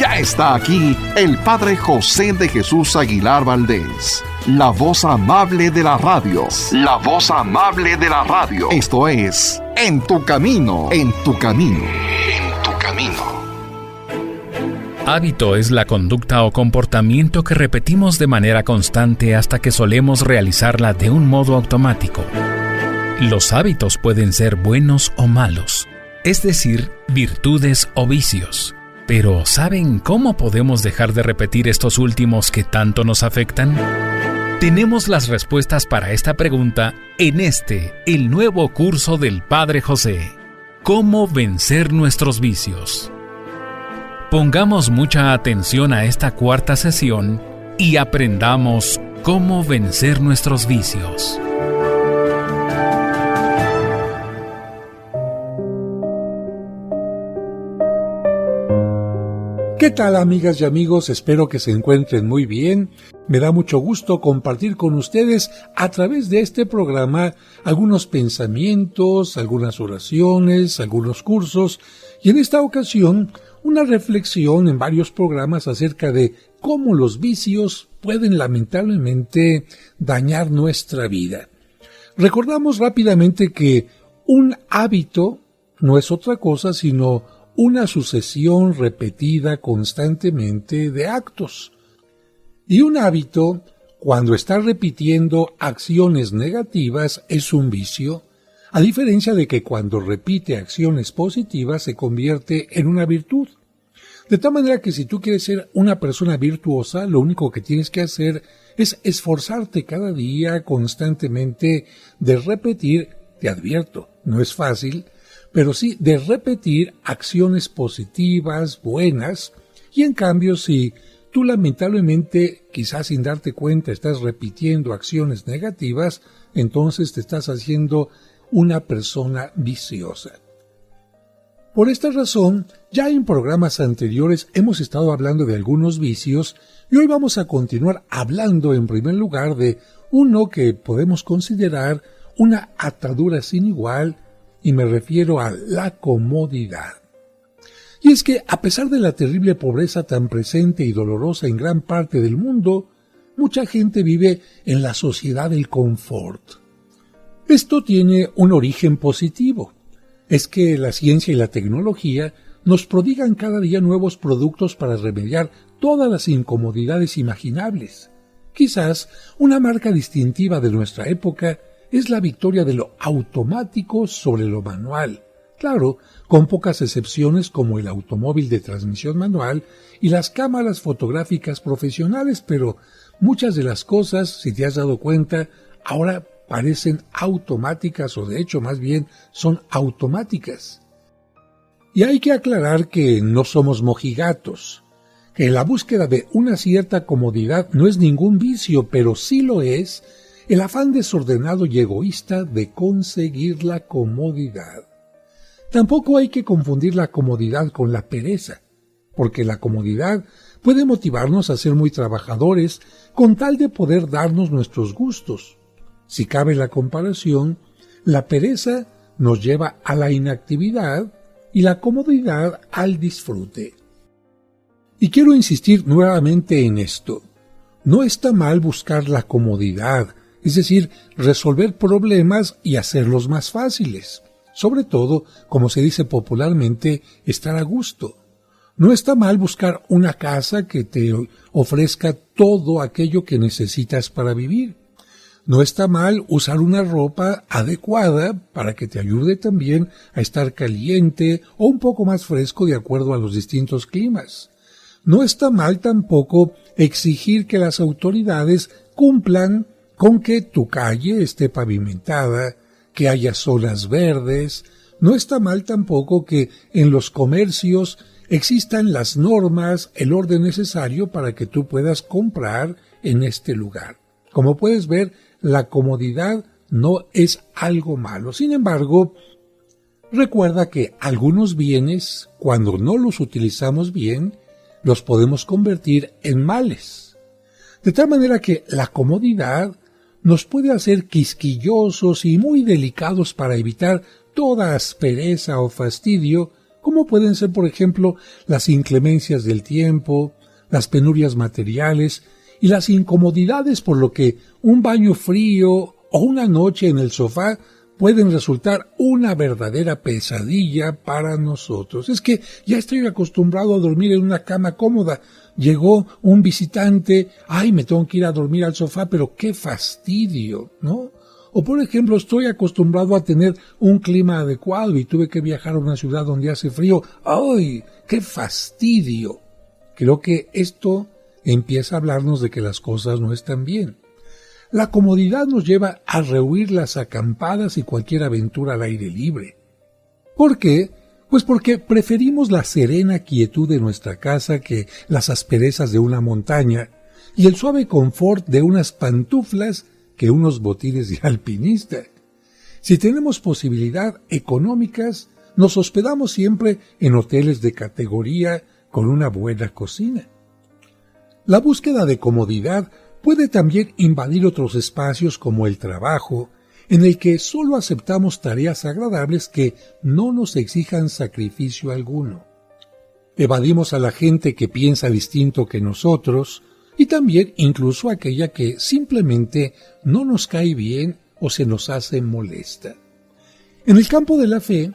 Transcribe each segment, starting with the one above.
Ya está aquí el Padre José de Jesús Aguilar Valdés, la voz amable de la radio. La voz amable de la radio. Esto es En tu Camino, en tu Camino, en tu Camino. Hábito es la conducta o comportamiento que repetimos de manera constante hasta que solemos realizarla de un modo automático. Los hábitos pueden ser buenos o malos, es decir, virtudes o vicios. Pero ¿saben cómo podemos dejar de repetir estos últimos que tanto nos afectan? Tenemos las respuestas para esta pregunta en el nuevo curso del Padre José. ¿Cómo vencer nuestros vicios? Pongamos mucha atención a esta cuarta sesión y aprendamos cómo vencer nuestros vicios. ¿Qué tal, amigas y amigos? Espero que se encuentren muy bien. Me da mucho gusto compartir con ustedes a través de este programa algunos pensamientos, algunas oraciones, algunos cursos y en esta ocasión una reflexión en varios programas acerca de cómo los vicios pueden lamentablemente dañar nuestra vida. Recordamos rápidamente que un hábito no es otra cosa sino una sucesión repetida constantemente de actos. Y un hábito, cuando está repitiendo acciones negativas, es un vicio, a diferencia de que cuando repite acciones positivas se convierte en una virtud. De tal manera que si tú quieres ser una persona virtuosa, lo único que tienes que hacer es esforzarte cada día constantemente de repetir, te advierto, no es fácil, pero sí de repetir acciones positivas, buenas, y en cambio si tú lamentablemente, quizás sin darte cuenta, estás repitiendo acciones negativas, entonces te estás haciendo una persona viciosa. Por esta razón, ya en programas anteriores hemos estado hablando de algunos vicios y hoy vamos a continuar hablando en primer lugar de uno que podemos considerar una atadura sin igual, y me refiero a la comodidad. Y es que, a pesar de la terrible pobreza tan presente y dolorosa en gran parte del mundo, mucha gente vive en la sociedad del confort. Esto tiene un origen positivo. Es que la ciencia y la tecnología nos prodigan cada día nuevos productos para remediar todas las incomodidades imaginables. Quizás una marca distintiva de nuestra época es la victoria de lo automático sobre lo manual. Claro, con pocas excepciones como el automóvil de transmisión manual y las cámaras fotográficas profesionales, pero muchas de las cosas, si te has dado cuenta, ahora parecen automáticas o de hecho más bien son automáticas. Y hay que aclarar que no somos mojigatos, que la búsqueda de una cierta comodidad no es ningún vicio, pero sí lo es el afán desordenado y egoísta de conseguir la comodidad. Tampoco hay que confundir la comodidad con la pereza, porque la comodidad puede motivarnos a ser muy trabajadores con tal de poder darnos nuestros gustos. Si cabe la comparación, la pereza nos lleva a la inactividad y la comodidad al disfrute. Y quiero insistir nuevamente en esto. No está mal buscar la comodidad, es decir, resolver problemas y hacerlos más fáciles. Sobre todo, como se dice popularmente, estar a gusto. No está mal buscar una casa que te ofrezca todo aquello que necesitas para vivir. No está mal usar una ropa adecuada para que te ayude también a estar caliente o un poco más fresco de acuerdo a los distintos climas. No está mal tampoco exigir que las autoridades cumplan con que tu calle esté pavimentada, que haya zonas verdes. No está mal tampoco que en los comercios existan las normas, el orden necesario para que tú puedas comprar en este lugar. Como puedes ver, la comodidad no es algo malo. Sin embargo, recuerda que algunos bienes, cuando no los utilizamos bien, los podemos convertir en males. De tal manera que la comodidad nos puede hacer quisquillosos y muy delicados para evitar toda aspereza o fastidio como pueden ser, por ejemplo, las inclemencias del tiempo, las penurias materiales y las incomodidades, por lo que un baño frío o una noche en el sofá pueden resultar una verdadera pesadilla para nosotros. Es que ya estoy acostumbrado a dormir en una cama cómoda. Llegó un visitante, me tengo que ir a dormir al sofá, pero qué fastidio, ¿no? O por ejemplo, estoy acostumbrado a tener un clima adecuado y tuve que viajar a una ciudad donde hace frío. ¡Ay, qué fastidio! Creo que esto empieza a hablarnos de que las cosas no están bien. La comodidad nos lleva a rehuir las acampadas y cualquier aventura al aire libre. ¿Por qué? Pues porque preferimos la serena quietud de nuestra casa que las asperezas de una montaña y el suave confort de unas pantuflas que unos botines de alpinista. Si tenemos posibilidad económicas, nos hospedamos siempre en hoteles de categoría con una buena cocina. La búsqueda de comodidad puede también invadir otros espacios como el trabajo, en el que solo aceptamos tareas agradables que no nos exijan sacrificio alguno. Evadimos a la gente que piensa distinto que nosotros y también incluso aquella que simplemente no nos cae bien o se nos hace molesta. En el campo de la fe,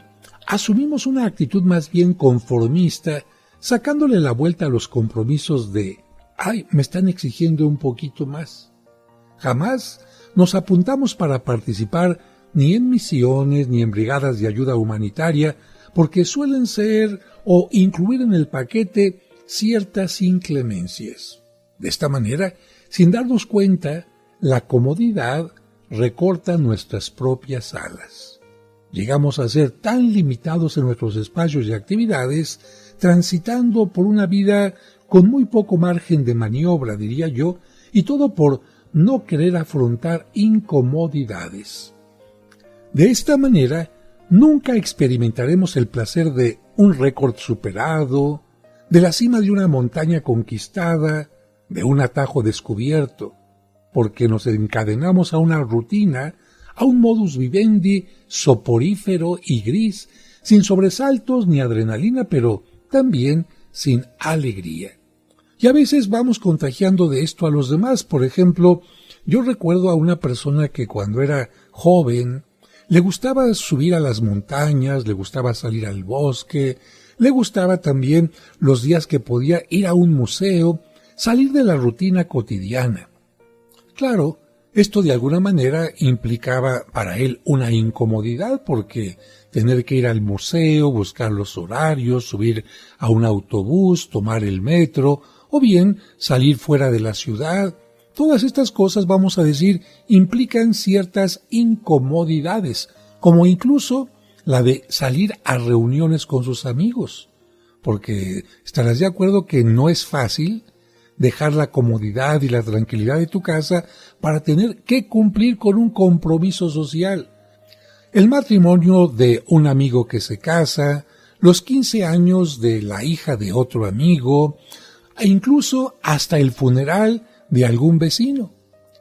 asumimos una actitud más bien conformista, sacándole la vuelta a los compromisos de me están exigiendo un poquito más. Jamás nos apuntamos para participar ni en misiones ni en brigadas de ayuda humanitaria, porque suelen ser o incluir en el paquete ciertas inclemencias. De esta manera, sin darnos cuenta, la comodidad recorta nuestras propias alas. Llegamos a ser tan limitados en nuestros espacios y actividades, transitando por una vida con muy poco margen de maniobra, diría yo, y todo por no querer afrontar incomodidades. De esta manera, nunca experimentaremos el placer de un récord superado, de la cima de una montaña conquistada, de un atajo descubierto, porque nos encadenamos a una rutina, a un modus vivendi soporífero y gris, sin sobresaltos ni adrenalina, pero también sin alegría. Y a veces vamos contagiando de esto a los demás. Por ejemplo, yo recuerdo a una persona que cuando era joven le gustaba subir a las montañas, le gustaba salir al bosque, le gustaba también los días que podía ir a un museo, salir de la rutina cotidiana. Claro, esto de alguna manera implicaba para él una incomodidad porque tener que ir al museo, buscar los horarios, subir a un autobús, tomar el metro o bien salir fuera de la ciudad, todas estas cosas, vamos a decir, implican ciertas incomodidades, como incluso la de salir a reuniones con sus amigos, porque estarás de acuerdo que no es fácil dejar la comodidad y la tranquilidad de tu casa para tener que cumplir con un compromiso social. El matrimonio de un amigo que se casa, los 15 años de la hija de otro amigo, e incluso hasta el funeral de algún vecino.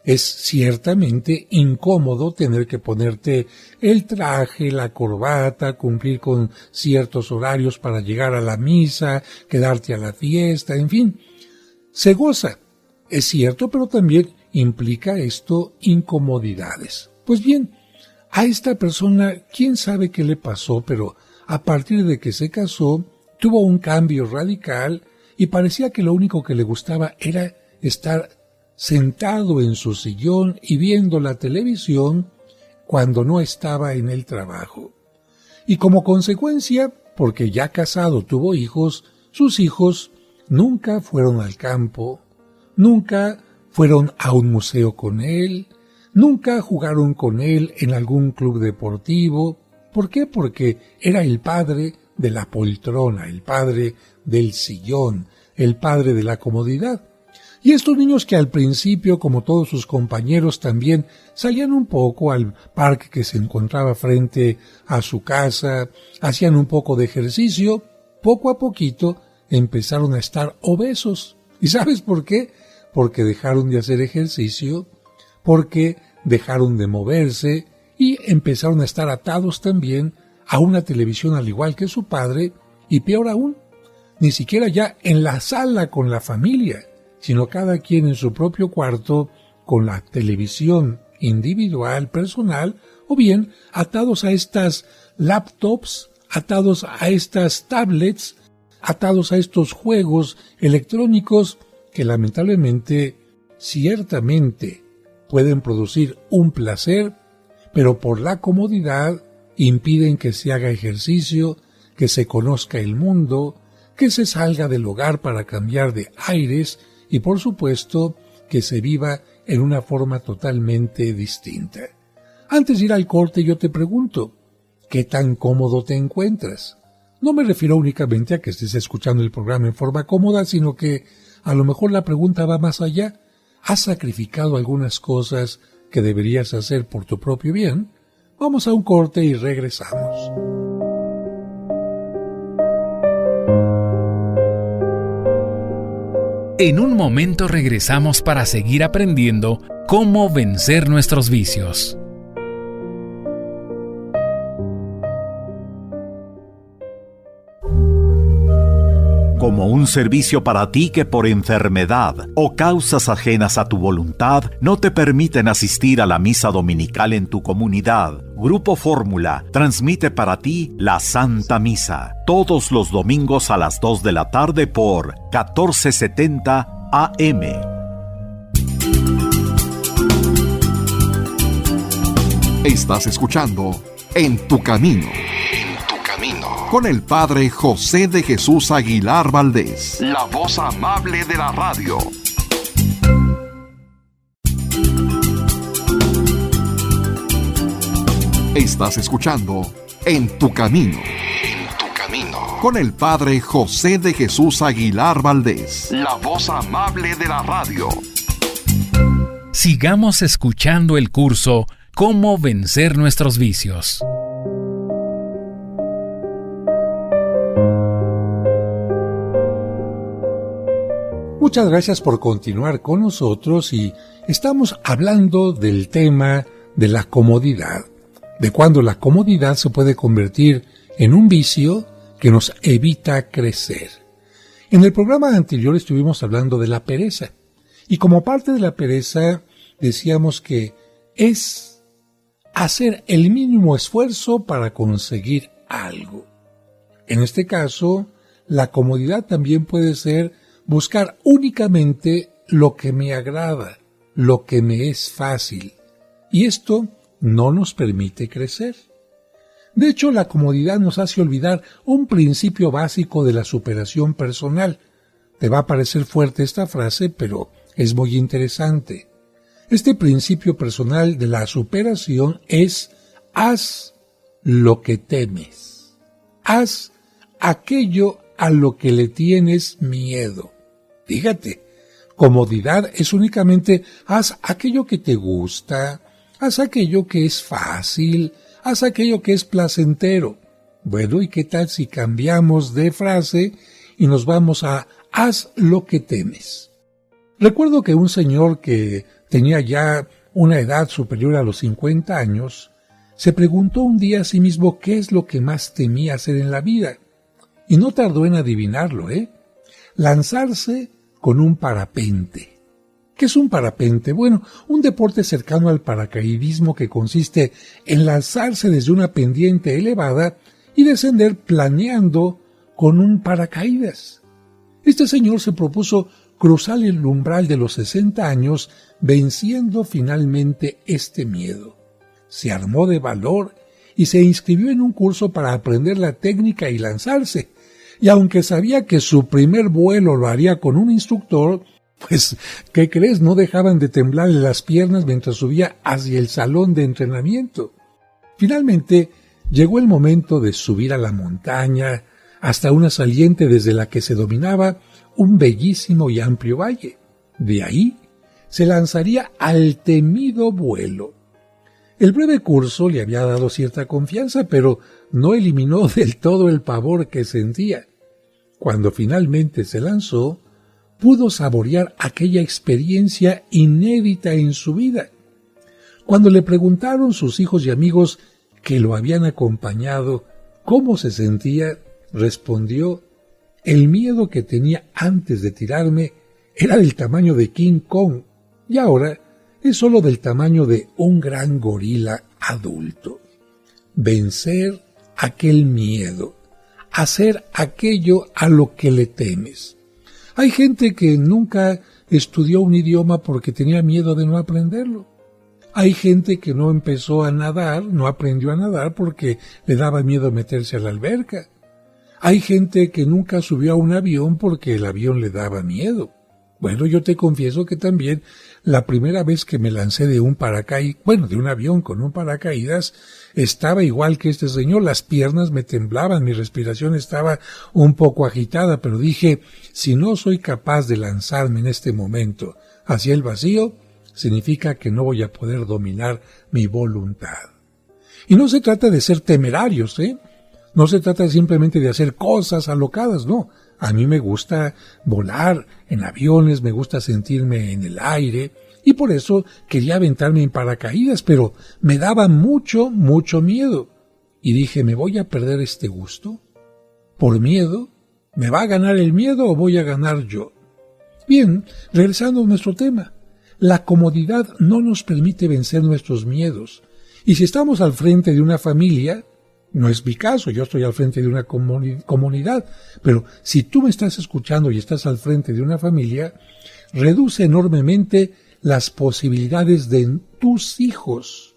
Es ciertamente incómodo tener que ponerte el traje, la corbata, cumplir con ciertos horarios para llegar a la misa, quedarte a la fiesta, en fin. Se goza, es cierto, pero también implica esto incomodidades. Pues bien, a esta persona, quién sabe qué le pasó, pero a partir de que se casó, tuvo un cambio radical y parecía que lo único que le gustaba era estar sentado en su sillón y viendo la televisión cuando no estaba en el trabajo. Y como consecuencia, porque ya casado tuvo hijos, sus hijos nunca fueron al campo, nunca fueron a un museo con él, nunca jugaron con él en algún club deportivo. ¿Por qué? Porque era el padre de la poltrona, el padre del sillón, el padre de la comodidad. Y estos niños que al principio, como todos sus compañeros, también salían un poco al parque que se encontraba frente a su casa, hacían un poco de ejercicio, poco a poquito empezaron a estar obesos. ¿Y sabes por qué? Porque dejaron de hacer ejercicio, porque dejaron de moverse y empezaron a estar atados también a una televisión al igual que su padre Y peor aún, ni siquiera ya en la sala con la familia, sino cada quien en su propio cuarto con la televisión individual, personal, o bien atados a estas laptops, atados a estas tablets, atados a estos juegos electrónicos que lamentablemente, ciertamente, pueden producir un placer, pero por la comodidad impiden que se haga ejercicio, que se conozca el mundo, que se salga del hogar para cambiar de aires y, por supuesto, que se viva en una forma totalmente distinta. Antes de ir al corte, yo te pregunto, ¿qué tan cómodo te encuentras? No me refiero únicamente a que estés escuchando el programa en forma cómoda, sino que a lo mejor la pregunta va más allá. ¿Has sacrificado algunas cosas que deberías hacer por tu propio bien? Vamos a un corte y regresamos. En un momento regresamos para seguir aprendiendo cómo vencer nuestros vicios. Como un servicio para ti que por enfermedad o causas ajenas a tu voluntad no te permiten asistir a la misa dominical en tu comunidad, Grupo Fórmula transmite para ti la Santa Misa todos los domingos a las 2 de la tarde por 1470 AM. Estás escuchando En tu Camino. Con el Padre José de Jesús Aguilar Valdés, la voz amable de la radio. Estás escuchando En tu Camino. Con el Padre José de Jesús Aguilar Valdés, la voz amable de la radio. Sigamos escuchando el curso Cómo vencer nuestros vicios. Muchas gracias por continuar con nosotros y estamos hablando del tema de la comodidad, de cuando la comodidad se puede convertir en un vicio que nos evita crecer. En el programa anterior estuvimos hablando de la pereza y como parte de la pereza decíamos que es hacer el mínimo esfuerzo para conseguir algo. En este caso, la comodidad también puede ser buscar únicamente lo que me agrada, lo que me es fácil, y esto no nos permite crecer. De hecho, la comodidad nos hace olvidar un principio básico de la superación personal. Te va a parecer fuerte esta frase, pero es muy interesante. Este principio personal de la superación es: haz lo que temes. Haz aquello a lo que le tienes miedo. Fíjate, comodidad es únicamente haz aquello que te gusta, haz aquello que es fácil, haz aquello que es placentero. Bueno, ¿y qué tal si cambiamos de frase y nos vamos a haz lo que temes? Recuerdo que un señor que tenía ya una edad superior a los 50 años, se preguntó un día a sí mismo qué es lo que más temía hacer en la vida. Y no tardó en adivinarlo, lanzarse con un parapente. ¿Qué es un parapente? Bueno, un deporte cercano al paracaidismo que consiste en lanzarse desde una pendiente elevada y descender planeando con un paracaídas. Este señor se propuso cruzar el umbral de los 60 años venciendo finalmente este miedo. Se armó de valor y se inscribió en un curso para aprender la técnica y lanzarse. Y aunque sabía que su primer vuelo lo haría con un instructor, pues, ¿qué crees? No dejaban de temblarle las piernas mientras subía hacia el salón de entrenamiento. Finalmente, llegó el momento de subir a la montaña, hasta una saliente desde la que se dominaba un bellísimo y amplio valle. De ahí se lanzaría al temido vuelo. El breve curso le había dado cierta confianza, pero no eliminó del todo el pavor que sentía. Cuando finalmente se lanzó, pudo saborear aquella experiencia inédita en su vida. Cuando le preguntaron sus hijos y amigos que lo habían acompañado cómo se sentía, respondió: el miedo que tenía antes de tirarme era del tamaño de King Kong y ahora es solo del tamaño de un gran gorila adulto. Vencer aquel miedo, hacer aquello a lo que le temes. Hay gente que nunca estudió un idioma porque tenía miedo de no aprenderlo. Hay gente que no empezó a nadar, no aprendió a nadar porque le daba miedo meterse a la alberca. Hay gente que nunca subió a un avión porque el avión le daba miedo. Bueno, yo te confieso que también la primera vez que me lancé de un de un avión con un paracaídas, estaba igual que este señor, las piernas me temblaban, mi respiración estaba un poco agitada, pero dije, si no soy capaz de lanzarme en este momento hacia el vacío, significa que no voy a poder dominar mi voluntad. Y no se trata de ser temerarios, No se trata simplemente de hacer cosas alocadas, no. A mí me gusta volar en aviones, me gusta sentirme en el aire, y por eso quería aventarme en paracaídas, pero me daba mucho miedo. Y dije, ¿me voy a perder este gusto? ¿Por miedo? ¿Me va a ganar el miedo o voy a ganar yo? Bien, regresando a nuestro tema. La comodidad no nos permite vencer nuestros miedos. Y si estamos al frente de una familia, no es mi caso, yo estoy al frente de una comunidad, pero si tú me estás escuchando y estás al frente de una familia, reduce enormemente las posibilidades de tus hijos.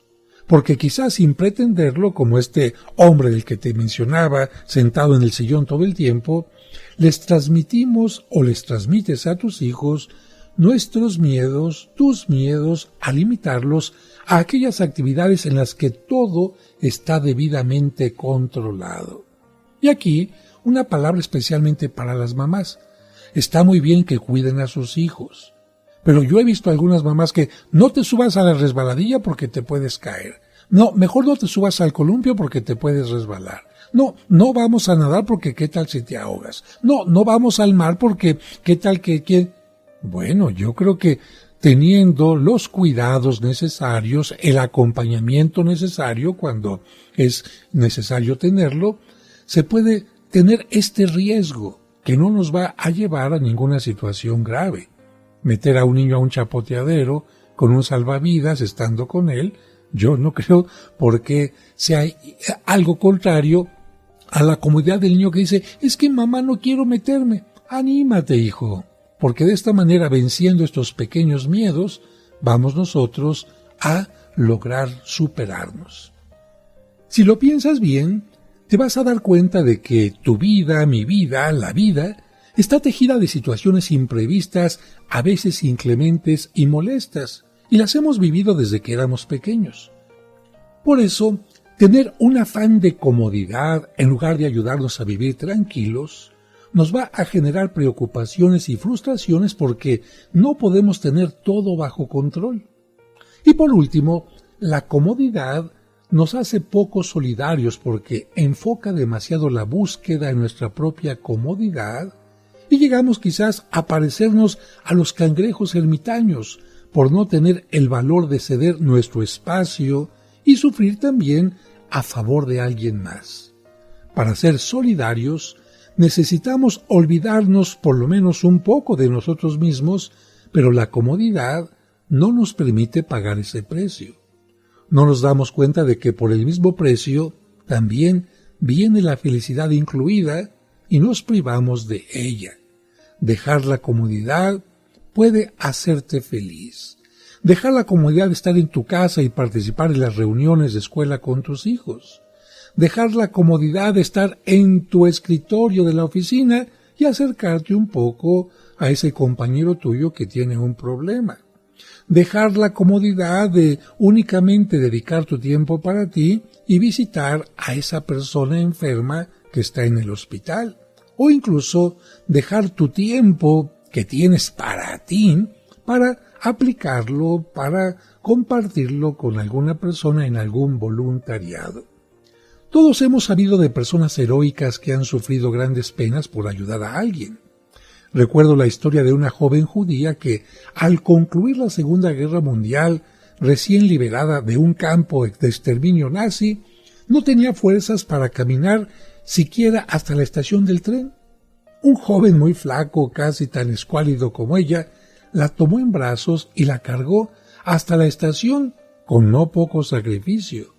Porque quizás sin pretenderlo, como este hombre del que te mencionaba, sentado en el sillón todo el tiempo, les transmitimos o les transmites a tus hijos nuestros miedos, tus miedos, a limitarlos a aquellas actividades en las que todo está debidamente controlado. Y aquí, una palabra especialmente para las mamás. Está muy bien que cuiden a sus hijos, pero yo he visto algunas mamás que no te subas a la resbaladilla porque te puedes caer. No, mejor no te subas al columpio porque te puedes resbalar. No vamos a nadar porque qué tal si te ahogas. No vamos al mar porque qué tal que... Bueno, yo creo que teniendo los cuidados necesarios, el acompañamiento necesario cuando es necesario tenerlo, se puede tener este riesgo que no nos va a llevar a ninguna situación grave. Meter a un niño a un chapoteadero con un salvavidas estando con él, yo no creo porque sea algo contrario a la comodidad del niño que dice, es que mamá no quiero meterme. Anímate, hijo. Porque de esta manera, venciendo estos pequeños miedos, vamos nosotros a lograr superarnos. Si lo piensas bien, te vas a dar cuenta de que tu vida, mi vida, la vida, está tejida de situaciones imprevistas, a veces inclementes y molestas, y las hemos vivido desde que éramos pequeños. Por eso, tener un afán de comodidad en lugar de ayudarnos a vivir tranquilos, nos va a generar preocupaciones y frustraciones porque no podemos tener todo bajo control. Y por último, la comodidad nos hace poco solidarios porque enfoca demasiado la búsqueda en nuestra propia comodidad y llegamos quizás a parecernos a los cangrejos ermitaños por no tener el valor de ceder nuestro espacio y sufrir también a favor de alguien más. Para ser solidarios, necesitamos olvidarnos por lo menos un poco de nosotros mismos, pero la comodidad no nos permite pagar ese precio. No nos damos cuenta de que por el mismo precio también viene la felicidad incluida y nos privamos de ella. Dejar la comodidad puede hacerte feliz. Dejar la comodidad de estar en tu casa y participar en las reuniones de escuela con tus hijos. Dejar la comodidad de estar en tu escritorio de la oficina y acercarte un poco a ese compañero tuyo que tiene un problema. Dejar la comodidad de únicamente dedicar tu tiempo para ti y visitar a esa persona enferma que está en el hospital. O incluso dejar tu tiempo que tienes para ti para aplicarlo, para compartirlo con alguna persona en algún voluntariado. Todos hemos sabido de personas heroicas que han sufrido grandes penas por ayudar a alguien. Recuerdo la historia de una joven judía que, al concluir la Segunda Guerra Mundial, recién liberada de un campo de exterminio nazi, no tenía fuerzas para caminar siquiera hasta la estación del tren. Un joven muy flaco, casi tan escuálido como ella, la tomó en brazos y la cargó hasta la estación con no poco sacrificio.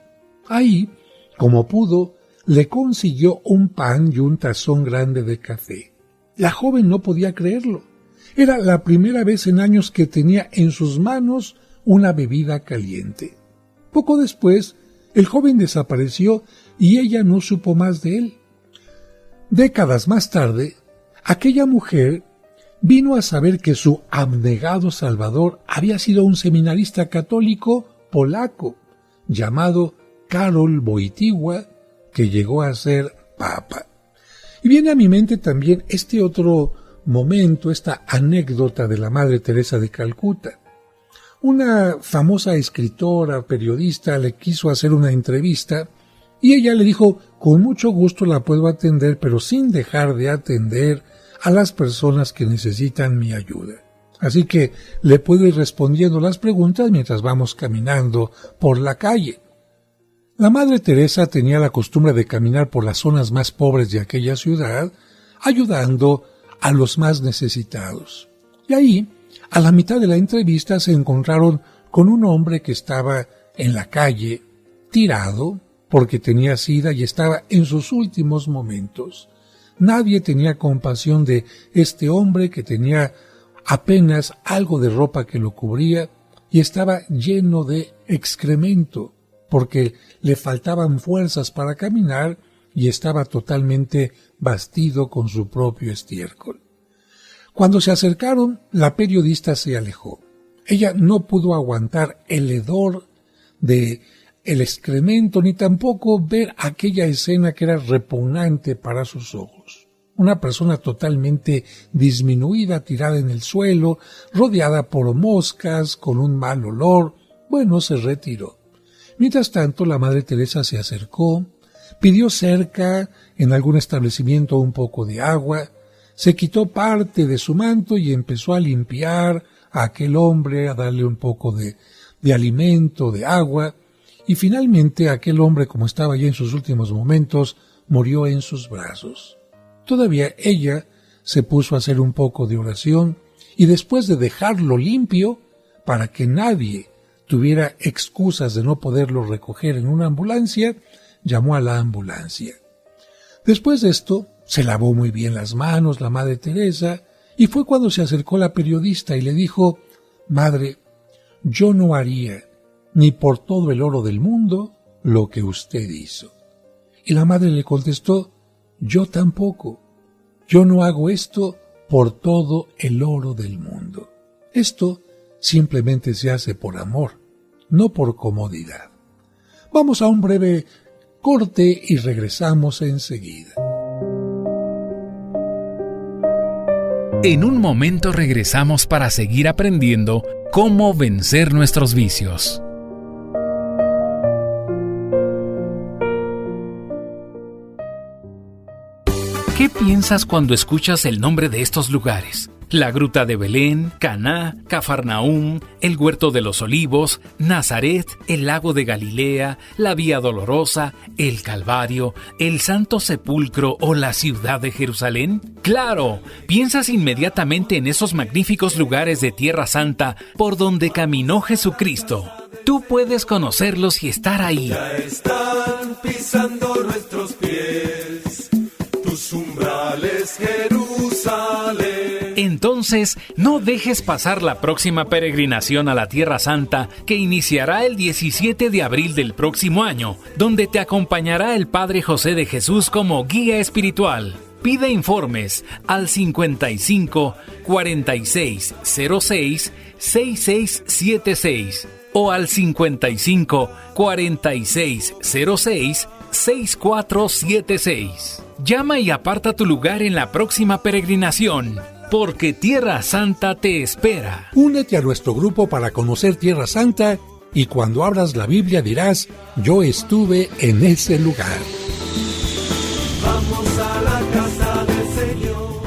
Ahí, como pudo, le consiguió un pan y un tazón grande de café. La joven no podía creerlo. Era la primera vez en años que tenía en sus manos una bebida caliente. Poco después, el joven desapareció y ella no supo más de él. Décadas más tarde, aquella mujer vino a saber que su abnegado salvador había sido un seminarista católico polaco llamado Karol Wojtyła, que llegó a ser papa. Y viene a mi mente también este otro momento, esta anécdota de la Madre Teresa de Calcuta. Una famosa escritora, periodista, le quiso hacer una entrevista y ella le dijo: con mucho gusto la puedo atender, pero sin dejar de atender a las personas que necesitan mi ayuda. Así que le puedo ir respondiendo las preguntas mientras vamos caminando por la calle. La Madre Teresa tenía la costumbre de caminar por las zonas más pobres de aquella ciudad, ayudando a los más necesitados. Y ahí, a la mitad de la entrevista, se encontraron con un hombre que estaba en la calle, tirado, porque tenía sida y estaba en sus últimos momentos. Nadie tenía compasión de este hombre que tenía apenas algo de ropa que lo cubría y estaba lleno de excremento, porque le faltaban fuerzas para caminar y estaba totalmente bastido con su propio estiércol. Cuando se acercaron, la periodista se alejó. Ella no pudo aguantar el hedor de el excremento, ni tampoco ver aquella escena que era repugnante para sus ojos. Una persona totalmente disminuida, tirada en el suelo, rodeada por moscas, con un mal olor. Bueno, se retiró. Mientras tanto, la Madre Teresa se acercó, pidió cerca, en algún establecimiento, un poco de agua, se quitó parte de su manto y empezó a limpiar a aquel hombre, a darle un poco de alimento, de agua, y finalmente aquel hombre, como estaba ya en sus últimos momentos, murió en sus brazos. Todavía ella se puso a hacer un poco de oración y después de dejarlo limpio, para que nadie tuviera excusas de no poderlo recoger en una ambulancia, llamó a la ambulancia. Después de esto, se lavó muy bien las manos la Madre Teresa y fue cuando se acercó la periodista y le dijo: «Madre, yo no haría ni por todo el oro del mundo lo que usted hizo». Y la madre le contestó: «Yo tampoco. Yo no hago esto por todo el oro del mundo. Esto simplemente se hace por amor, no por comodidad». Vamos a un breve corte y regresamos enseguida. En un momento regresamos para seguir aprendiendo cómo vencer nuestros vicios. ¿Qué piensas cuando escuchas el nombre de estos lugares? La Gruta de Belén, Caná, Cafarnaúm, el Huerto de los Olivos, Nazaret, el Lago de Galilea, la Vía Dolorosa, el Calvario, el Santo Sepulcro o la ciudad de Jerusalén. ¡Claro! Piensas inmediatamente en esos magníficos lugares de Tierra Santa por donde caminó Jesucristo. Tú puedes conocerlos y estar ahí. Ya están pisando nuestros pies, tus umbrales, Jerusalén. Entonces, no dejes pasar la próxima peregrinación a la Tierra Santa, que iniciará el 17 de abril del próximo año, donde te acompañará el Padre José de Jesús como guía espiritual. Pide informes al 55 46 06 6676 o al 55 46 06 6476. Llama y aparta tu lugar en la próxima peregrinación, porque Tierra Santa te espera. Únete a nuestro grupo para conocer Tierra Santa y cuando abras la Biblia dirás: yo estuve en ese lugar. Vamos a la casa del Señor.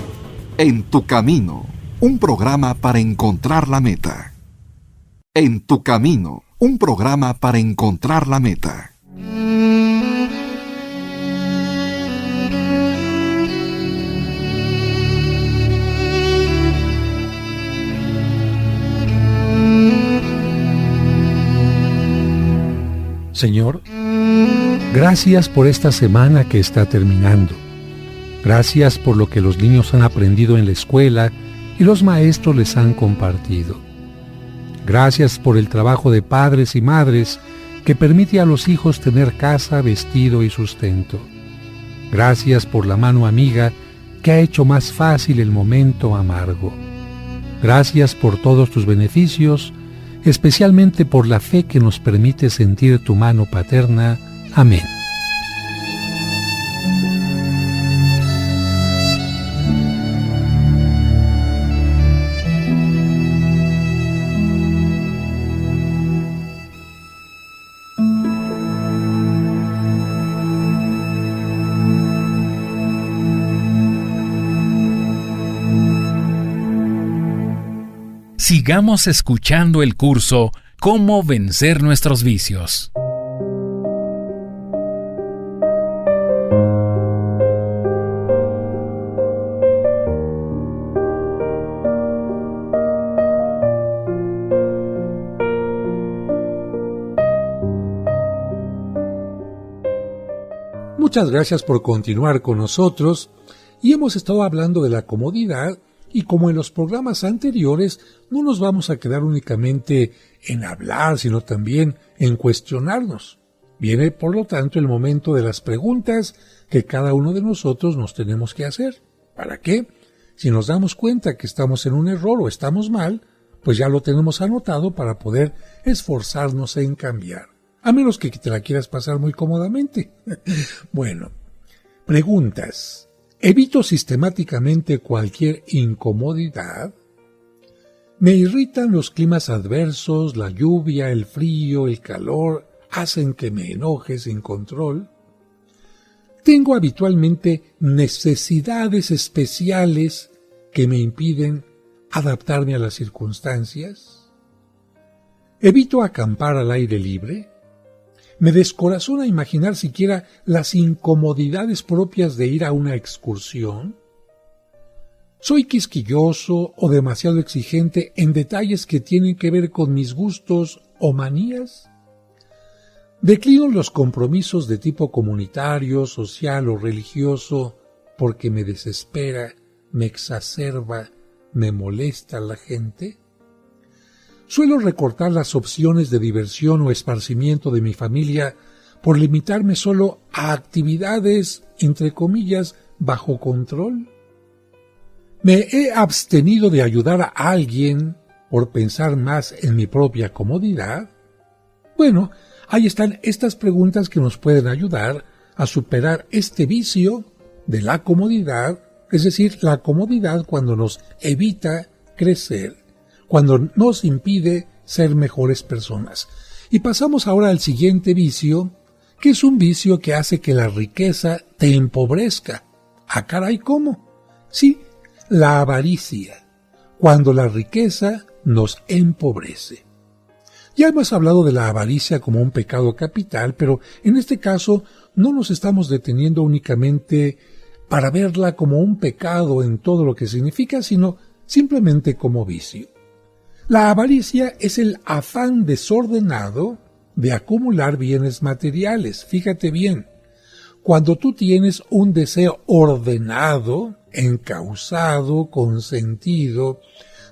En tu camino, un programa para encontrar la meta. En tu camino, un programa para encontrar la meta. Señor, gracias por esta semana que está terminando. Gracias por lo que los niños han aprendido en la escuela y los maestros les han compartido. Gracias por el trabajo de padres y madres que permite a los hijos tener casa, vestido y sustento. Gracias por la mano amiga que ha hecho más fácil el momento amargo. Gracias por todos tus beneficios, especialmente por la fe que nos permite sentir tu mano paterna. Amén. Sigamos escuchando el curso Cómo vencer nuestros vicios. Muchas gracias por continuar con nosotros y hemos estado hablando de la comodidad. Y como en los programas anteriores, no nos vamos a quedar únicamente en hablar, sino también en cuestionarnos. Viene, por lo tanto, el momento de las preguntas que cada uno de nosotros nos tenemos que hacer. ¿Para qué? Si nos damos cuenta que estamos en un error o estamos mal, pues ya lo tenemos anotado para poder esforzarnos en cambiar. A menos que te la quieras pasar muy cómodamente. Bueno, preguntas. ¿Evito sistemáticamente cualquier incomodidad? ¿Me irritan los climas adversos, la lluvia, el frío, el calor? ¿Hacen que me enoje sin control? ¿Tengo habitualmente necesidades especiales que me impiden adaptarme a las circunstancias? ¿Evito acampar al aire libre? Me descorazona imaginar siquiera las incomodidades propias de ir a una excursión. ¿Soy quisquilloso o demasiado exigente en detalles que tienen que ver con mis gustos o manías? ¿Declino los compromisos de tipo comunitario, social o religioso porque me desespera, me exacerba, me molesta la gente? Suelo recortar las opciones de diversión o esparcimiento de mi familia por limitarme solo a actividades, entre comillas, bajo control. ¿Me he abstenido de ayudar a alguien por pensar más en mi propia comodidad? Bueno, ahí están estas preguntas que nos pueden ayudar a superar este vicio de la comodidad, es decir, la comodidad cuando nos evita crecer, cuando nos impide ser mejores personas. Y pasamos ahora al siguiente vicio, que es un vicio que hace que la riqueza te empobrezca. ¡Ah, caray! ¿Cómo? Sí, la avaricia, cuando la riqueza nos empobrece. Ya hemos hablado de la avaricia como un pecado capital, pero en este caso no nos estamos deteniendo únicamente para verla como un pecado en todo lo que significa, sino simplemente como vicio. La avaricia es el afán desordenado de acumular bienes materiales. Fíjate bien, cuando tú tienes un deseo ordenado, encauzado, consentido,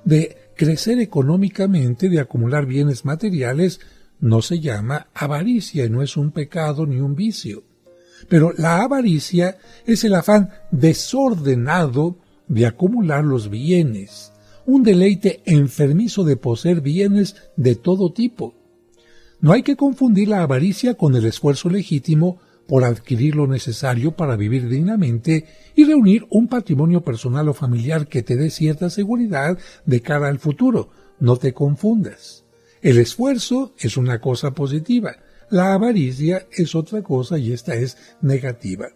de crecer económicamente, de acumular bienes materiales, no se llama avaricia y no es un pecado ni un vicio. Pero la avaricia es el afán desordenado de acumular los bienes, un deleite enfermizo de poseer bienes de todo tipo. No hay que confundir la avaricia con el esfuerzo legítimo por adquirir lo necesario para vivir dignamente y reunir un patrimonio personal o familiar que te dé cierta seguridad de cara al futuro. No te confundas. El esfuerzo es una cosa positiva, la avaricia es otra cosa y esta es negativa.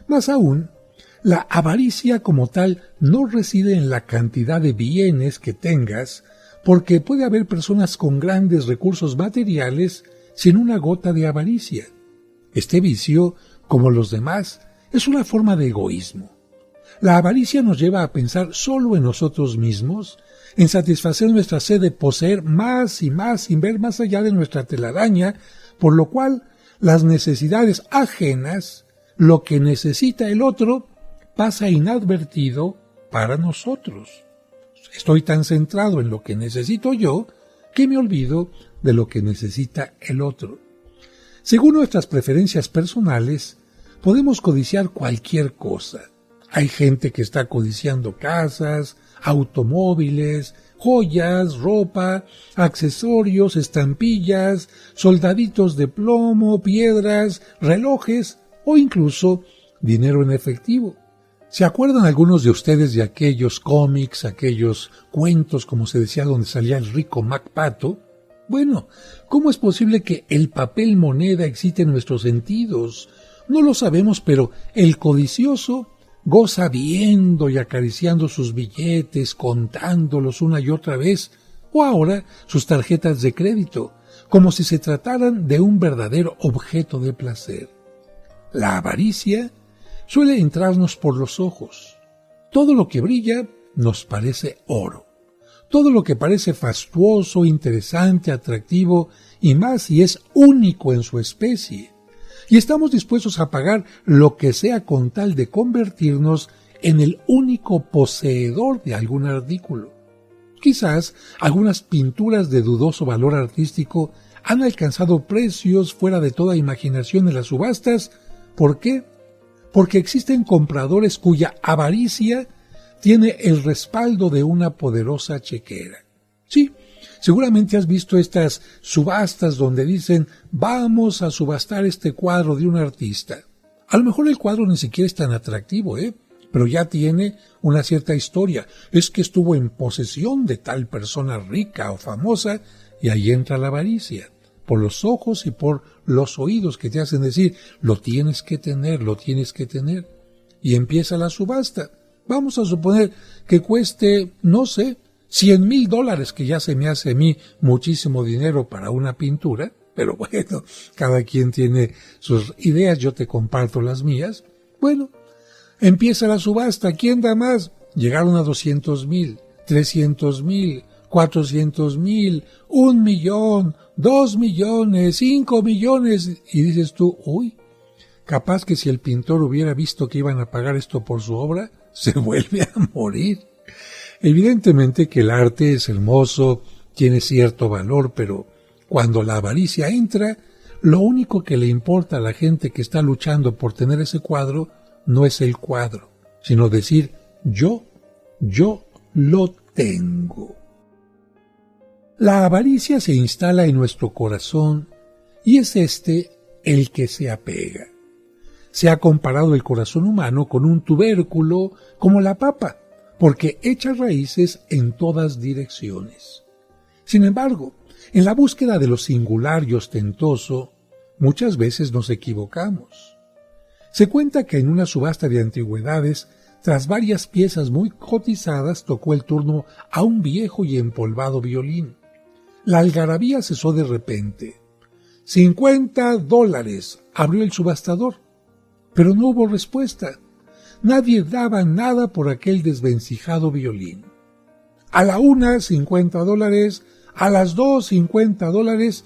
Más aún, la avaricia como tal no reside en la cantidad de bienes que tengas, porque puede haber personas con grandes recursos materiales sin una gota de avaricia. Este vicio, como los demás, es una forma de egoísmo. La avaricia nos lleva a pensar solo en nosotros mismos, en satisfacer nuestra sed de poseer más y más sin ver más allá de nuestra telaraña, por lo cual las necesidades ajenas, lo que necesita el otro, pasa inadvertido para nosotros. Estoy tan centrado en lo que necesito yo que me olvido de lo que necesita el otro. Según nuestras preferencias personales, podemos codiciar cualquier cosa. Hay gente que está codiciando casas, automóviles, joyas, ropa, accesorios, estampillas, soldaditos de plomo, piedras, relojes o incluso dinero en efectivo. ¿Se acuerdan algunos de ustedes de aquellos cómics, aquellos cuentos, como se decía, donde salía el rico MacPato? Bueno, ¿cómo es posible que el papel moneda existe en nuestros sentidos? No lo sabemos, pero el codicioso goza viendo y acariciando sus billetes, contándolos una y otra vez, o ahora sus tarjetas de crédito, como si se trataran de un verdadero objeto de placer. La avaricia suele entrarnos por los ojos. Todo lo que brilla nos parece oro. Todo lo que parece fastuoso, interesante, atractivo y más si es único en su especie. Y estamos dispuestos a pagar lo que sea con tal de convertirnos en el único poseedor de algún artículo. Quizás algunas pinturas de dudoso valor artístico han alcanzado precios fuera de toda imaginación en las subastas. ¿Por qué? Porque existen compradores cuya avaricia tiene el respaldo de una poderosa chequera. Sí, seguramente has visto estas subastas donde dicen vamos a subastar este cuadro de un artista. A lo mejor el cuadro ni siquiera es tan atractivo, pero ya tiene una cierta historia. Es que estuvo en posesión de tal persona rica o famosa y ahí entra la avaricia. Por los ojos y por los oídos que te hacen decir, lo tienes que tener, lo tienes que tener. Y empieza la subasta. Vamos a suponer que cueste, no sé, $100,000, que ya se me hace a mí muchísimo dinero para una pintura, pero bueno, cada quien tiene sus ideas, yo te comparto las mías. Bueno, empieza la subasta, ¿quién da más? Llegaron a 200,000, 300,000, 400,000, 1,000,000, 2,000,000, 5,000,000, y dices tú, uy, capaz que si el pintor hubiera visto que iban a pagar esto por su obra, se vuelve a morir. Evidentemente que el arte es hermoso, tiene cierto valor, pero cuando la avaricia entra, lo único que le importa a la gente que está luchando por tener ese cuadro no es el cuadro, sino decir yo lo tengo. La avaricia se instala en nuestro corazón y es el que se apega. Se ha comparado el corazón humano con un tubérculo como la papa, porque echa raíces en todas direcciones. Sin embargo, en la búsqueda de lo singular y ostentoso, muchas veces nos equivocamos. Se cuenta que en una subasta de antigüedades, tras varias piezas muy cotizadas, tocó el turno a un viejo y empolvado violín. La algarabía cesó de repente. $50, abrió el subastador. Pero no hubo respuesta. Nadie daba nada por aquel desvencijado violín. A la una, $50, a las dos, $50,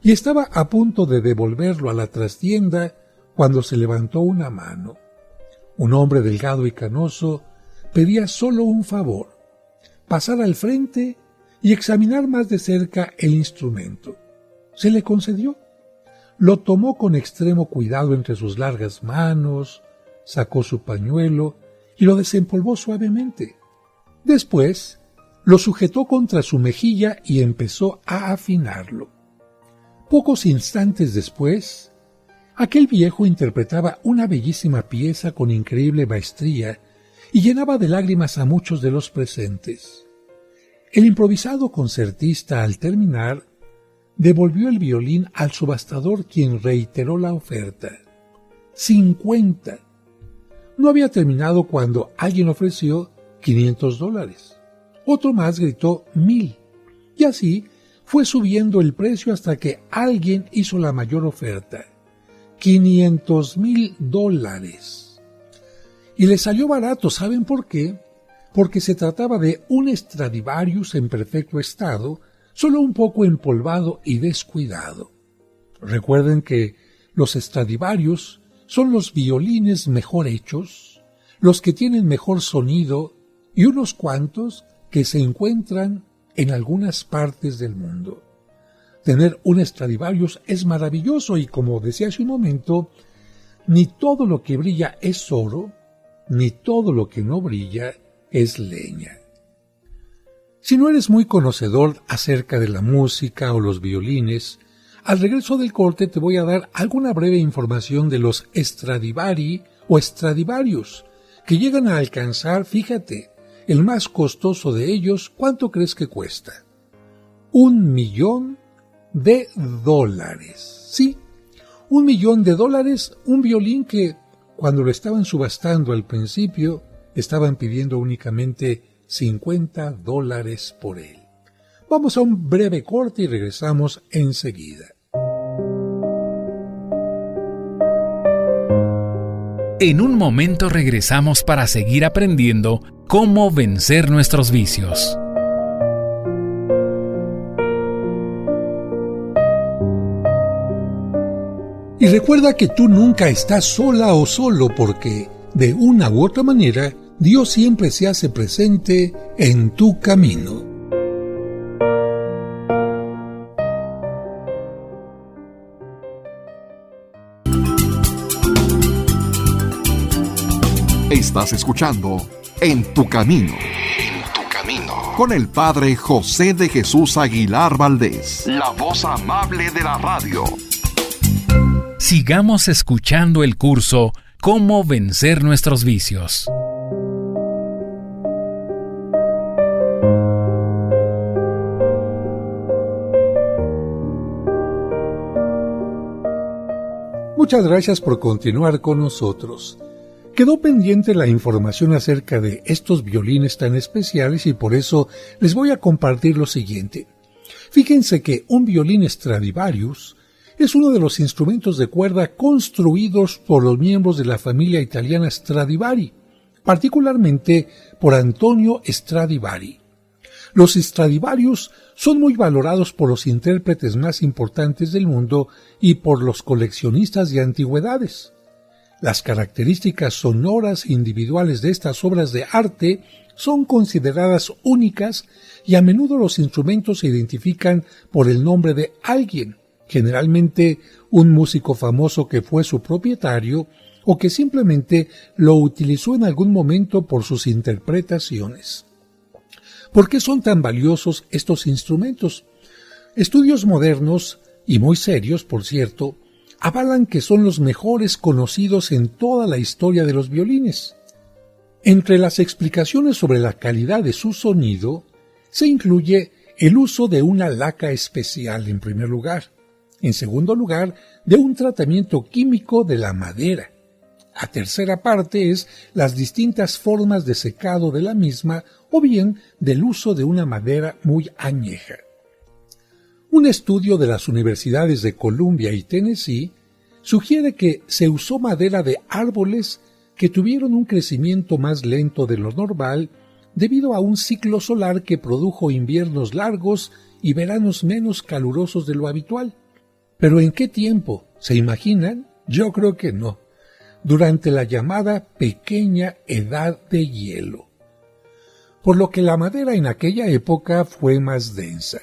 y estaba a punto de devolverlo a la trastienda cuando se levantó una mano. Un hombre delgado y canoso pedía solo un favor: pasar al frente y examinar más de cerca el instrumento. Se le concedió. Lo tomó con extremo cuidado entre sus largas manos, sacó su pañuelo y lo desempolvó suavemente. Después, lo sujetó contra su mejilla y empezó a afinarlo. Pocos instantes después, aquel viejo interpretaba una bellísima pieza con increíble maestría y llenaba de lágrimas a muchos de los presentes. El improvisado concertista, al terminar, devolvió el violín al subastador, quien reiteró la oferta. 50. No había terminado cuando alguien ofreció $500. Otro más gritó 1,000. Y así fue subiendo el precio hasta que alguien hizo la mayor oferta. $500,000. Y le salió barato, ¿saben por qué? Porque se trataba de un Stradivarius en perfecto estado, solo un poco empolvado y descuidado. Recuerden que los Stradivarius son los violines mejor hechos, los que tienen mejor sonido y unos cuantos que se encuentran en algunas partes del mundo. Tener un Stradivarius es maravilloso y, como decía hace un momento, ni todo lo que brilla es oro, ni todo lo que no brilla es leña. Si no eres muy conocedor acerca de la música o los violines, al regreso del corte te voy a dar alguna breve información de los Stradivari o Stradivarius, que llegan a alcanzar, fíjate, el más costoso de ellos, ¿cuánto crees que cuesta? $1,000,000. Sí, $1,000,000, un violín que, cuando lo estaban subastando al principio, estaban pidiendo únicamente $50 por él. Vamos a un breve corte y regresamos enseguida. En un momento regresamos para seguir aprendiendo cómo vencer nuestros vicios. Y recuerda que tú nunca estás sola o solo porque, de una u otra manera, Dios siempre se hace presente en tu camino. Estás escuchando En tu Camino. En tu Camino. Con el Padre José de Jesús Aguilar Valdés. La voz amable de la radio. Sigamos escuchando el curso Cómo vencer nuestros vicios. Muchas gracias por continuar con nosotros. Quedó pendiente la información acerca de estos violines tan especiales y por eso les voy a compartir lo siguiente. Fíjense que un violín Stradivarius es uno de los instrumentos de cuerda construidos por los miembros de la familia italiana Stradivari, particularmente por Antonio Stradivari. Los Stradivarius son muy valorados por los intérpretes más importantes del mundo y por los coleccionistas de antigüedades. Las características sonoras e individuales de estas obras de arte son consideradas únicas y a menudo los instrumentos se identifican por el nombre de alguien, generalmente un músico famoso que fue su propietario o que simplemente lo utilizó en algún momento por sus interpretaciones. ¿Por qué son tan valiosos estos instrumentos? Estudios modernos, y muy serios por cierto, avalan que son los mejores conocidos en toda la historia de los violines. Entre las explicaciones sobre la calidad de su sonido, se incluye el uso de una laca especial en primer lugar, en segundo lugar, de un tratamiento químico de la madera. La tercera parte es las distintas formas de secado de la misma o bien del uso de una madera muy añeja. Un estudio de las universidades de Columbia y Tennessee sugiere que se usó madera de árboles que tuvieron un crecimiento más lento de lo normal debido a un ciclo solar que produjo inviernos largos y veranos menos calurosos de lo habitual. ¿Pero en qué tiempo? ¿Se imaginan? Yo creo que no. Durante la llamada pequeña edad de hielo. Por lo que la madera en aquella época fue más densa.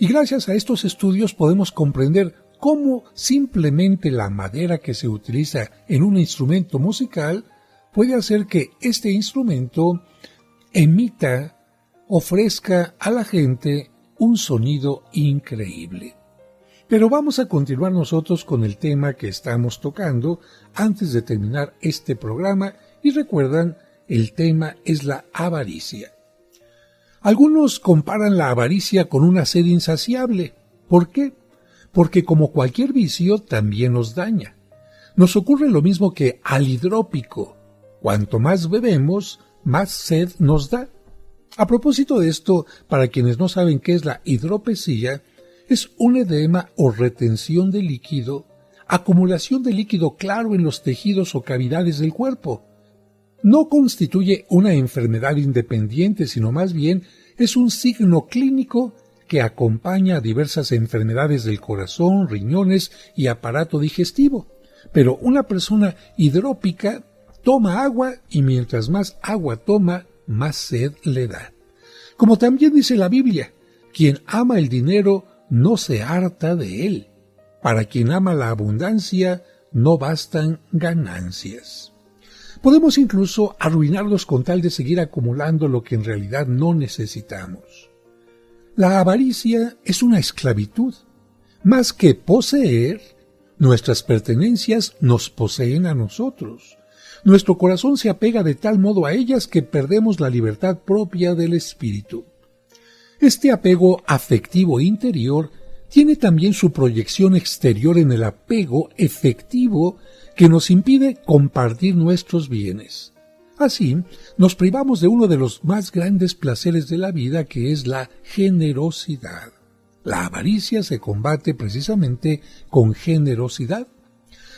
Y gracias a estos estudios podemos comprender cómo simplemente la madera que se utiliza en un instrumento musical puede hacer que este instrumento ofrezca a la gente un sonido increíble. Pero vamos a continuar nosotros con el tema que estamos tocando antes de terminar este programa y recuerdan, el tema es la avaricia. Algunos comparan la avaricia con una sed insaciable. ¿Por qué? Porque como cualquier vicio también nos daña. Nos ocurre lo mismo que al hidrópico. Cuanto más bebemos, más sed nos da. A propósito de esto, para quienes no saben qué es la hidropesía, es un edema o retención de líquido, acumulación de líquido claro en los tejidos o cavidades del cuerpo. no constituye una enfermedad independiente, sino más bien es un signo clínico que acompaña a diversas enfermedades del corazón, riñones y aparato digestivo. Pero una persona hidrópica toma agua y mientras más agua toma, más sed le da. Como también dice la Biblia, quien ama el dinero no se harta de él. Para quien ama la abundancia no bastan ganancias. Podemos incluso arruinarnos con tal de seguir acumulando lo que en realidad no necesitamos. La avaricia es una esclavitud. Más que poseer, nuestras pertenencias nos poseen a nosotros. Nuestro corazón se apega de tal modo a ellas que perdemos la libertad propia del espíritu. Este apego afectivo interior tiene también su proyección exterior en el apego efectivo que nos impide compartir nuestros bienes. Así, nos privamos de uno de los más grandes placeres de la vida, que es la generosidad. La avaricia se combate precisamente con generosidad.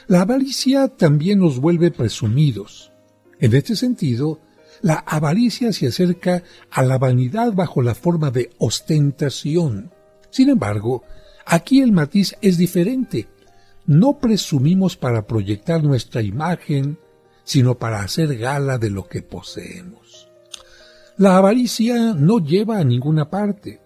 La avaricia también nos vuelve presumidos. En este sentido, la avaricia se acerca a la vanidad bajo la forma de ostentación. Sin embargo, aquí el matiz es diferente. No presumimos para proyectar nuestra imagen, sino para hacer gala de lo que poseemos. La avaricia no lleva a ninguna parte.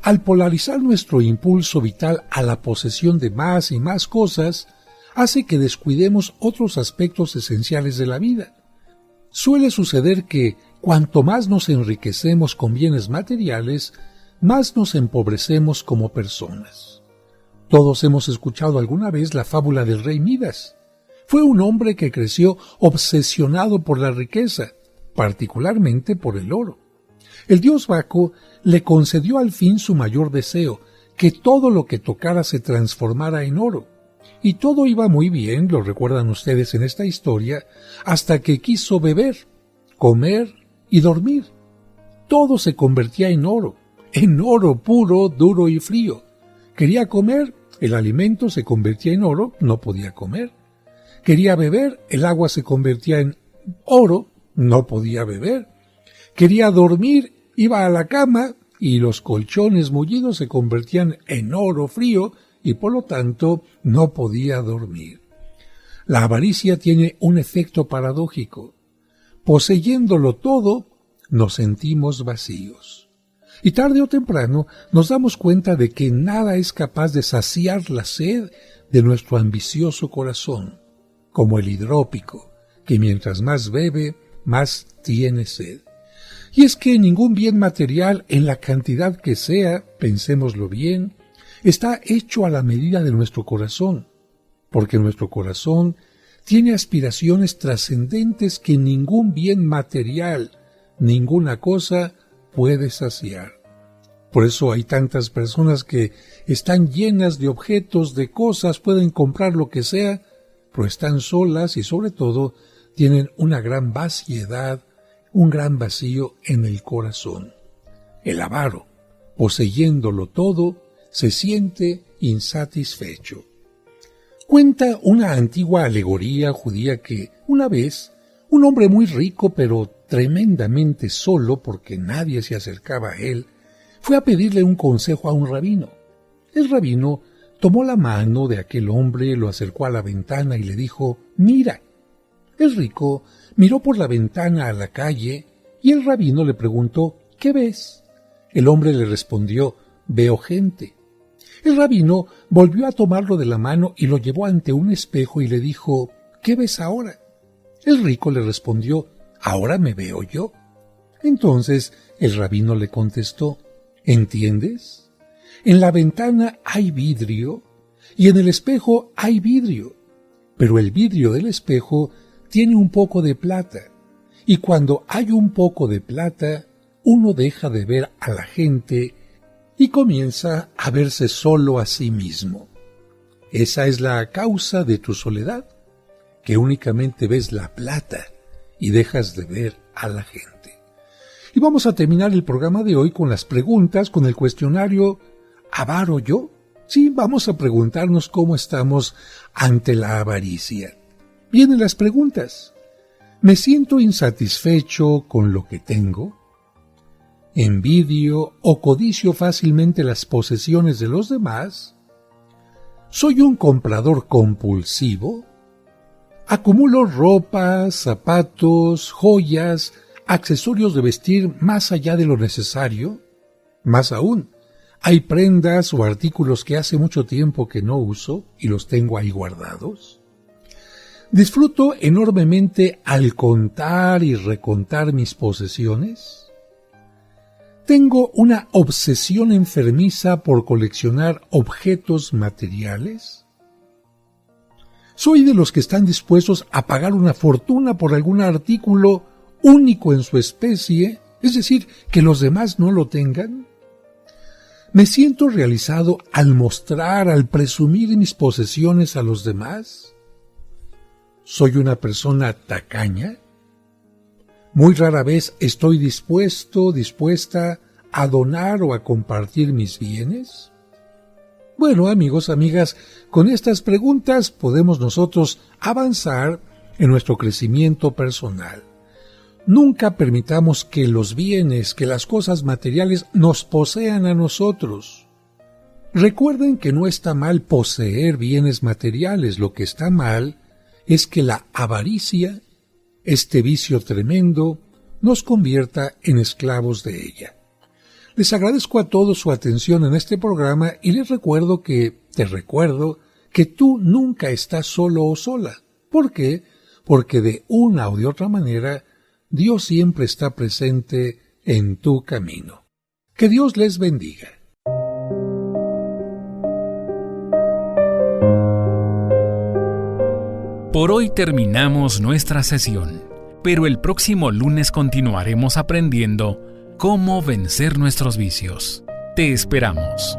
Al polarizar nuestro impulso vital a la posesión de más y más cosas, hace que descuidemos otros aspectos esenciales de la vida. Suele suceder que, cuanto más nos enriquecemos con bienes materiales, más nos empobrecemos como personas. Todos hemos escuchado alguna vez la fábula del rey Midas. Fue un hombre que creció obsesionado por la riqueza, particularmente por el oro. El dios Baco le concedió al fin su mayor deseo, que todo lo que tocara se transformara en oro. Y todo iba muy bien, lo recuerdan ustedes en esta historia, hasta que quiso beber, comer y dormir. Todo se convertía en oro puro, duro y frío. Quería comer, el alimento se convertía en oro, no podía comer. Quería beber, el agua se convertía en oro, no podía beber. Quería dormir, iba a la cama y los colchones mullidos se convertían en oro frío y por lo tanto no podía dormir. La avaricia tiene un efecto paradójico. Poseyéndolo todo, nos sentimos vacíos. Y tarde o temprano nos damos cuenta de que nada es capaz de saciar la sed de nuestro ambicioso corazón, como el hidrópico, que mientras más bebe, más tiene sed. Y es que ningún bien material, en la cantidad que sea, pensémoslo bien, está hecho a la medida de nuestro corazón, porque nuestro corazón tiene aspiraciones trascendentes que ningún bien material, ninguna cosa puede saciar. Por eso hay tantas personas que están llenas de objetos, de cosas, pueden comprar lo que sea, pero están solas y sobre todo tienen una gran vaciedad, un gran vacío en el corazón. El avaro, poseyéndolo todo, se siente insatisfecho. Cuenta una antigua alegoría judía que, una vez, un hombre muy rico pero tremendamente solo porque nadie se acercaba a él, fue a pedirle un consejo a un rabino. El rabino tomó la mano de aquel hombre, lo acercó a la ventana y le dijo: «Mira». El rico miró por la ventana a la calle y el rabino le preguntó: «¿Qué ves?». El hombre le respondió: «Veo gente». El rabino volvió a tomarlo de la mano y lo llevó ante un espejo y le dijo: «¿Qué ves ahora?». El rico le respondió: «Ahora me veo yo». Entonces el rabino le contestó: «¿Entiendes? En la ventana hay vidrio y en el espejo hay vidrio, pero el vidrio del espejo tiene un poco de plata, y cuando hay un poco de plata, uno deja de ver a la gente y comienza a verse solo a sí mismo. Esa es la causa de tu soledad, que únicamente ves la plata y dejas de ver a la gente». Y vamos a terminar el programa de hoy con las preguntas, con el cuestionario ¿avaro yo? Sí, vamos a preguntarnos cómo estamos ante la avaricia. Vienen las preguntas. ¿Me siento insatisfecho con lo que tengo? ¿Envidio o codicio fácilmente las posesiones de los demás? ¿Soy un comprador compulsivo? ¿Acumulo ropa, zapatos, joyas, accesorios de vestir más allá de lo necesario? Más aún, ¿hay prendas o artículos que hace mucho tiempo que no uso y los tengo ahí guardados? ¿Disfruto enormemente al contar y recontar mis posesiones? ¿Tengo una obsesión enfermiza por coleccionar objetos materiales? ¿Soy de los que están dispuestos a pagar una fortuna por algún artículo único en su especie, es decir, que los demás no lo tengan? ¿Me siento realizado al mostrar, al presumir mis posesiones a los demás? ¿Soy una tacaña? Muy rara vez estoy dispuesta a donar o a compartir mis bienes. Bueno, amigos, amigas, con estas preguntas podemos nosotros avanzar en nuestro crecimiento personal. Nunca permitamos que los bienes, que las cosas materiales nos posean a nosotros. Recuerden que no está mal poseer bienes materiales, lo que está mal es que la avaricia, este vicio tremendo, nos convierta en esclavos de ella. Les agradezco a todos su atención en este programa y les recuerdo que tú nunca estás solo o sola. ¿Por qué? Porque de una o de otra manera, Dios siempre está presente en tu camino. Que Dios les bendiga. Por hoy terminamos nuestra sesión, pero el próximo lunes continuaremos aprendiendo cómo vencer nuestros vicios. Te esperamos.